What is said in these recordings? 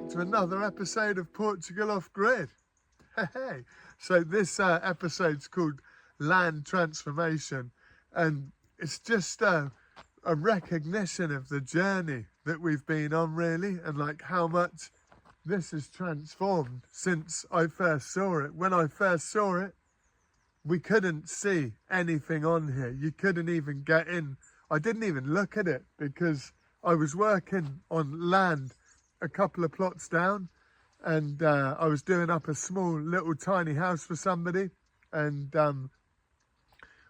back to another episode of Portugal Off Grid. Hey, so this episode's called Land Transformation, and it's just a recognition of the journey that we've been on, really, and like how much this has transformed since I first saw it. When I first saw it, we couldn't see anything on here. You couldn't even get in. I didn't even look at it because I was working on land a couple of plots down, and I was doing up a small little tiny house for somebody, and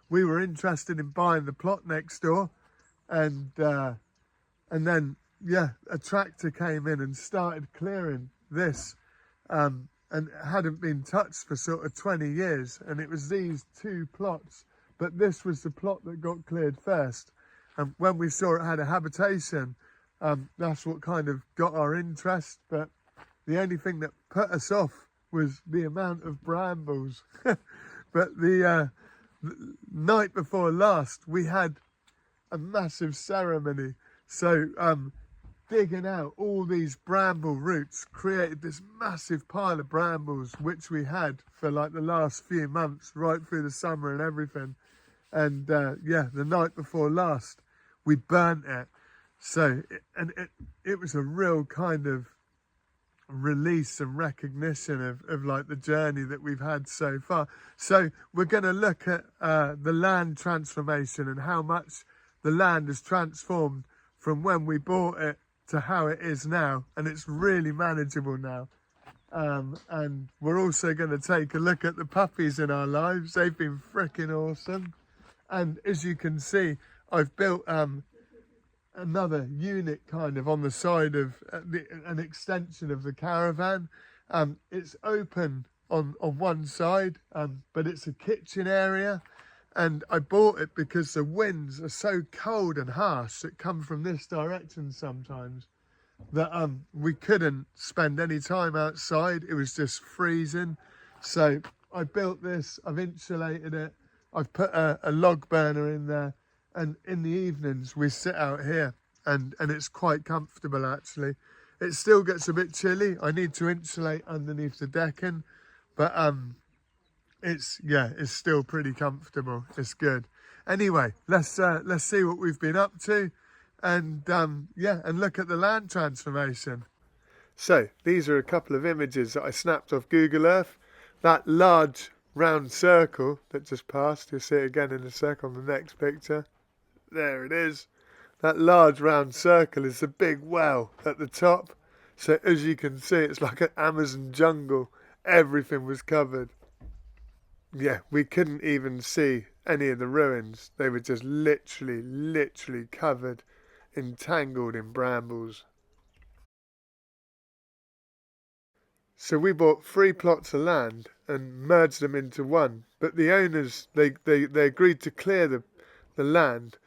we were interested in buying the plot next door, and then a tractor came in and started clearing this, and it hadn't been touched for sort of 20 years, and it was these two plots, but this was the plot that got cleared first. And when we saw it had a habitation, that's what kind of got our interest. But the only thing that put us off was the amount of brambles. But the night before last, we had a massive ceremony. So digging out all these bramble roots created this massive pile of brambles, which we had for like the last few months, right through the summer and everything. And the night before last, we burnt it. So, it was a real kind of release and recognition of like the journey that we've had so far. So we're going to look at the land transformation and how much the land has transformed from when we bought it to how it is now. And it's really manageable now. And we're also going to take a look at the puppies in our lives. They've been freaking awesome. And as you can see, I've built another unit kind of on the side of an extension of the caravan. It's open on one side, but it's a kitchen area. And I bought it because the winds are so cold and harsh that come from this direction sometimes, that we couldn't spend any time outside. It was just freezing. So I built this, I've insulated it, I've put a log burner in there, and in the evenings we sit out here, and it's quite comfortable actually. It still gets a bit chilly. I need to insulate underneath the decking, but it's still pretty comfortable. It's good. Anyway, let's see what we've been up to, and and look at the land transformation. So these are a couple of images that I snapped off Google Earth. That large round circle that just passed, you'll see it again in a sec on the next picture. There it is. That large round circle is the big well at the top. So as you can see, it's like an Amazon jungle. Everything was covered. Yeah, we couldn't even see any of the ruins. They were just literally covered, entangled in brambles. So we bought 3 plots of land and merged them into one. But the owners, they agreed to clear the land,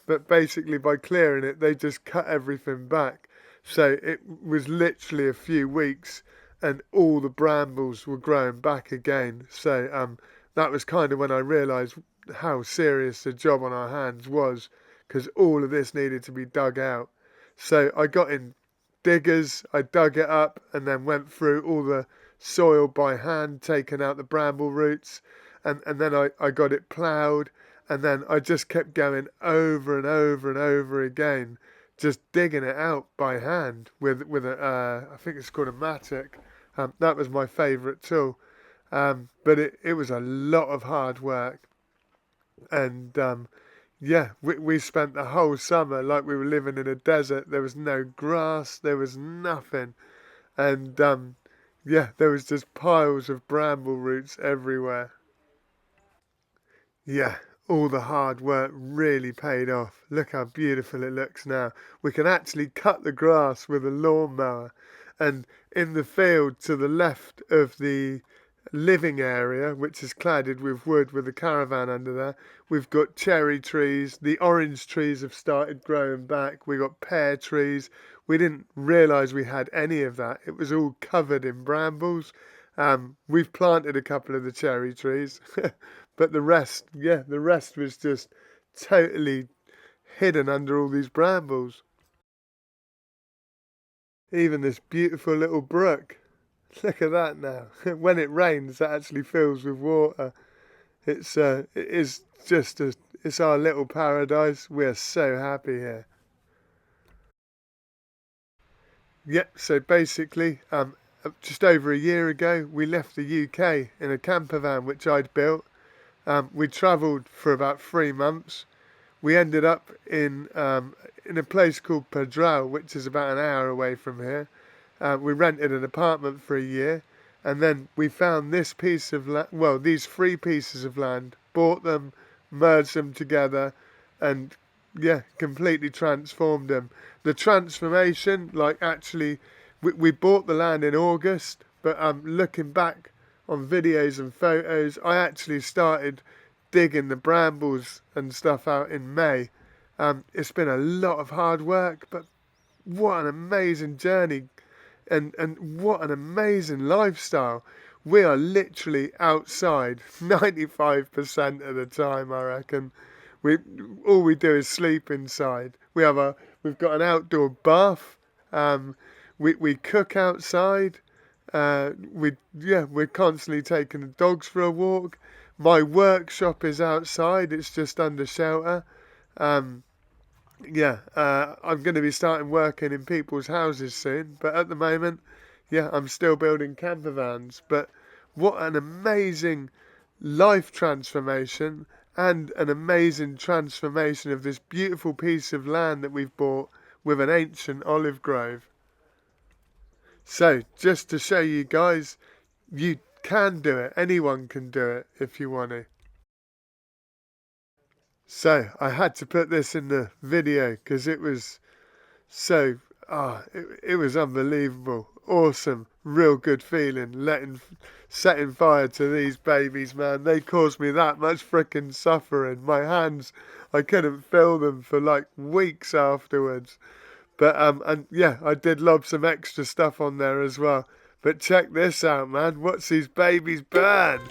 but basically by clearing it, they just cut everything back. So it was literally a few weeks and all the brambles were growing back again. So that was kind of when I realised how serious the job on our hands was, because all of this needed to be dug out. So I got in diggers, I dug it up and then went through all the soil by hand, taking out the bramble roots, and then I got it ploughed, and then I just kept going over and over again, just digging it out by hand with a I think it's called a mattock. That was my favourite tool, but it was a lot of hard work, and we spent the whole summer like we were living in a desert. There was no grass, there was nothing, and there was just piles of bramble roots everywhere. Yeah, all the hard work really paid off. Look how beautiful it looks now. We can actually cut the grass with a lawnmower, and in the field to the left of the living area, which is cladded with wood with a caravan under there, we've got cherry trees. The orange trees have started growing back. We got pear trees. We didn't realise we had any of that. It was all covered in brambles. We've planted a couple of the cherry trees, but the rest was just totally hidden under all these brambles. Even this beautiful little brook. Look at that now. When it rains, that actually fills with water. It is just it's our little paradise. We're so happy here. Yep. So basically, just over a year ago, we left the UK in a camper van which I'd built. We travelled for about 3 months. We ended up in a place called Portugal, which is about an hour away from here. We rented an apartment for a year, and then we found this piece of land. Well, these 3 pieces of land, bought them, merged them together, and yeah, completely transformed them. The transformation, like actually, we bought the land in August, but looking back on videos and photos, I actually started digging the brambles and stuff out in May. It's been a lot of hard work, but what an amazing journey, and what an amazing lifestyle. We are literally outside 95% of the time, I reckon. We all we do is sleep inside. We've got an outdoor bath. We cook outside. We're constantly taking the dogs for a walk. My workshop is outside. It's just under shelter. I'm going to be starting working in people's houses soon, but at the moment, I'm still building camper vans. But what an amazing life transformation, and an amazing transformation of this beautiful piece of land that we've bought with an ancient olive grove. So, just to show you guys, you can do it. Anyone can do it if you want to. So, I had to put this in the video because it was so, it was unbelievable. Awesome. Real good feeling. Setting fire to these babies, man. They caused me that much frickin' suffering. My hands, I couldn't feel them for like weeks afterwards. But I did lob some extra stuff on there as well. But check this out, man. Watch these babies burn.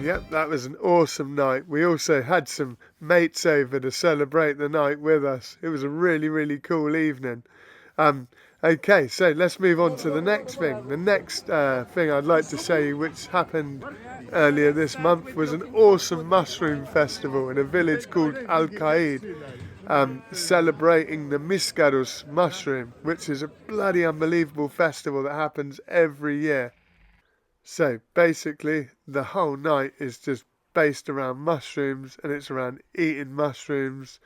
Yep, that was an awesome night. We also had some mates over to celebrate the night with us. It was a really, really cool evening. Okay, so let's move on to the next thing. The next thing I'd like to show you, which happened earlier this month, was an awesome mushroom festival in a village called Al Qaid, celebrating the Miscarus mushroom, which is a bloody unbelievable festival that happens every year. So basically, the whole night is just based around mushrooms, and it's around eating mushrooms,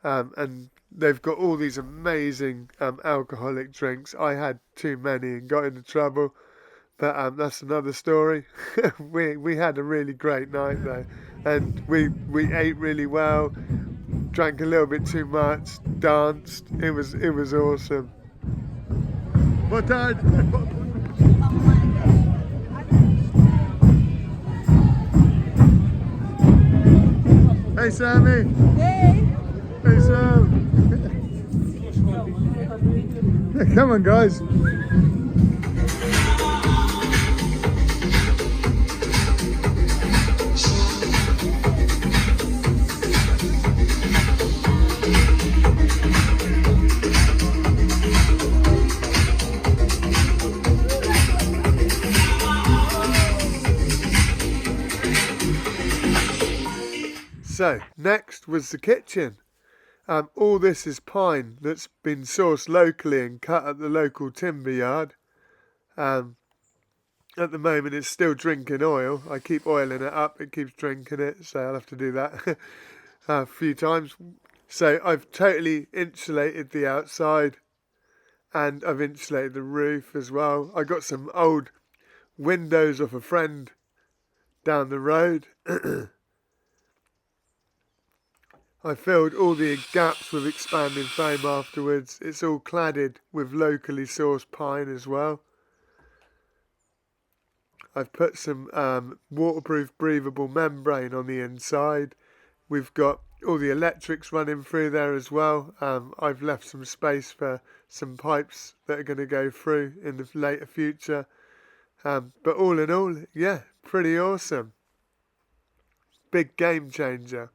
and they've got all these amazing alcoholic drinks. I had too many and got into trouble, but that's another story. we had a really great night though, and we ate really well, drank a little bit too much, danced. It was awesome. Boa tarde. Hey Sammy! Hey! Hey Sam! Come on guys! So, next was the kitchen. All this is pine that's been sourced locally and cut at the local timber yard. At the moment it's still drinking oil. I keep oiling it up, it keeps drinking it, so I'll have to do that a few times. So I've totally insulated the outside, and I've insulated the roof as well. I got some old windows of a friend down the road. I filled all the gaps with expanding foam afterwards. It's all cladded with locally sourced pine as well. I've put some waterproof breathable membrane on the inside. We've got all the electrics running through there as well. I've left some space for some pipes that are going to go through in the later future. But all in all, yeah, pretty awesome. Big game changer.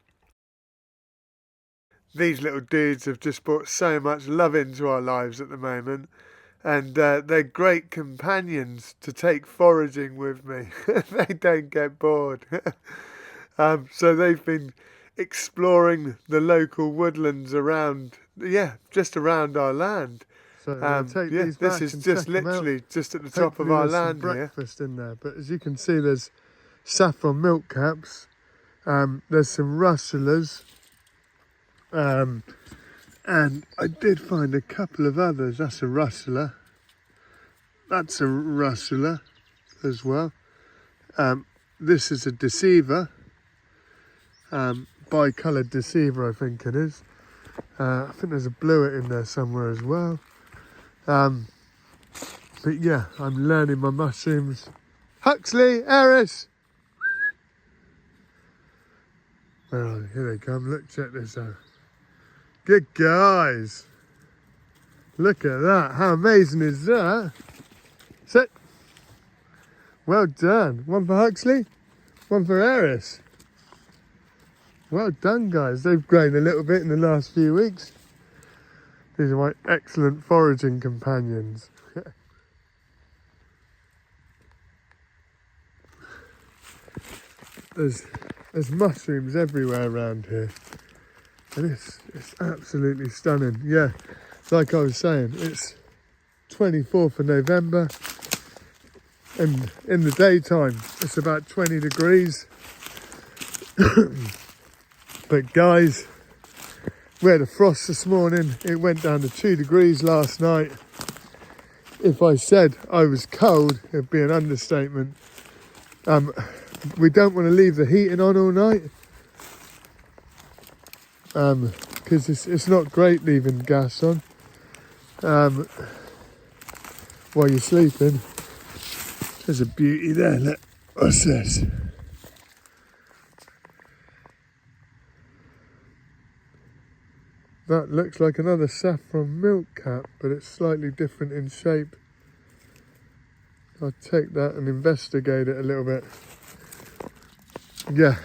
These little dudes have just brought so much love into our lives at the moment. And they're great companions to take foraging with me. They don't get bored. So they've been exploring the local woodlands around, just around our land. So take these this is just literally just at the top of our land here. Breakfast in there, but as you can see, there's saffron milk caps. There's some rustlers. And I did find a couple of others. That's a rustler. That's a rustler as well. This is a deceiver. Bi-coloured deceiver, I think it is. I think there's a bluet in there somewhere as well. But yeah, I'm learning my mushrooms. Huxley, Eris! Where are they? Here they come. Look, check this out. Good guys. Look at that. How amazing is that? Sit. Well done. One for Huxley, one for Eris. Well done, guys. They've grown a little bit in the last few weeks. These are my excellent foraging companions. There's mushrooms everywhere around here. And it's absolutely stunning. Yeah, like I was saying, it's 24th of November. And in the daytime, it's about 20 degrees. But guys, we had a frost this morning. It went down to 2 degrees last night. If I said I was cold, it'd be an understatement. We don't want to leave the heating on all night. Because it's not great leaving gas on while you're sleeping. There's a beauty there. Look, what's this? That looks like another saffron milk cap, but it's slightly different in shape. I'll take that and investigate it a little bit. Yeah,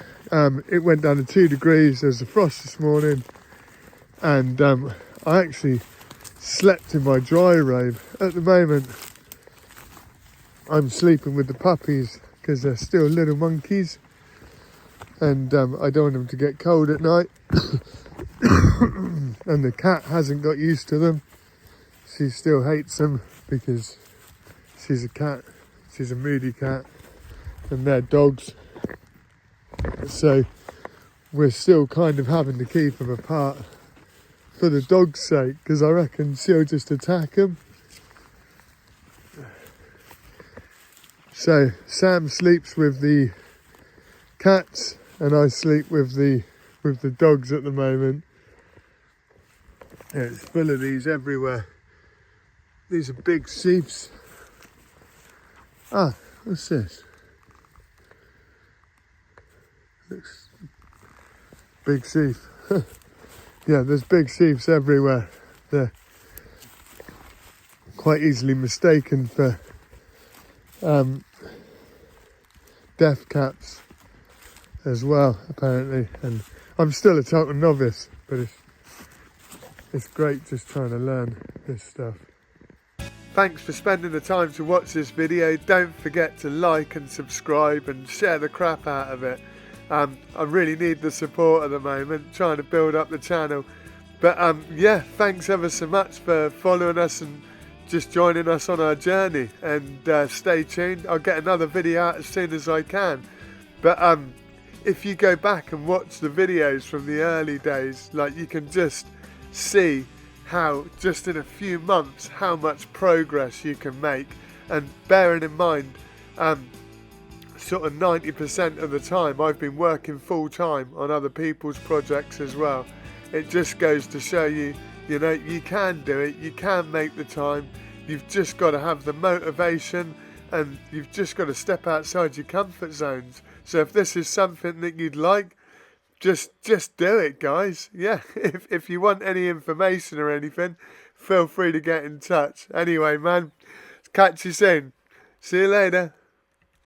it went down to 2 degrees. There's a frost this morning, and I actually slept in my dry robe. At the moment, I'm sleeping with the puppies because they're still little monkeys, and I don't want them to get cold at night. And the cat hasn't got used to them. She still hates them because she's a cat. She's a moody cat, and they're dogs. So we're still kind of having to keep them apart for the dog's sake, because I reckon she'll just attack them. So Sam sleeps with the cats and I sleep with the dogs at the moment. Yeah, it's full of these everywhere. These are big sheeps. Ah, what's this? Looks big sheep. Yeah, there's big sheeps everywhere. They're quite easily mistaken for death caps as well, apparently. And I'm still a total novice, but it's great just trying to learn this stuff. Thanks for spending the time to watch this video. Don't forget to like and subscribe and share the crap out of it. I really need the support at the moment, trying to build up the channel. But yeah, thanks ever so much for following us and just joining us on our journey. And stay tuned. I'll get another video out as soon as I can. But if you go back and watch the videos from the early days, like, you can just see how just in a few months how much progress you can make. And bearing in mind, sort of 90% of the time I've been working full time on other people's projects as well. It just goes to show you, you know, you can do it, you can make the time. You've just got to have the motivation, and you've just got to step outside your comfort zones. So if this is something that you'd like, just do it, guys. Yeah, if you want any information or anything, feel free to get in touch. Anyway, man, catch you soon. See you later.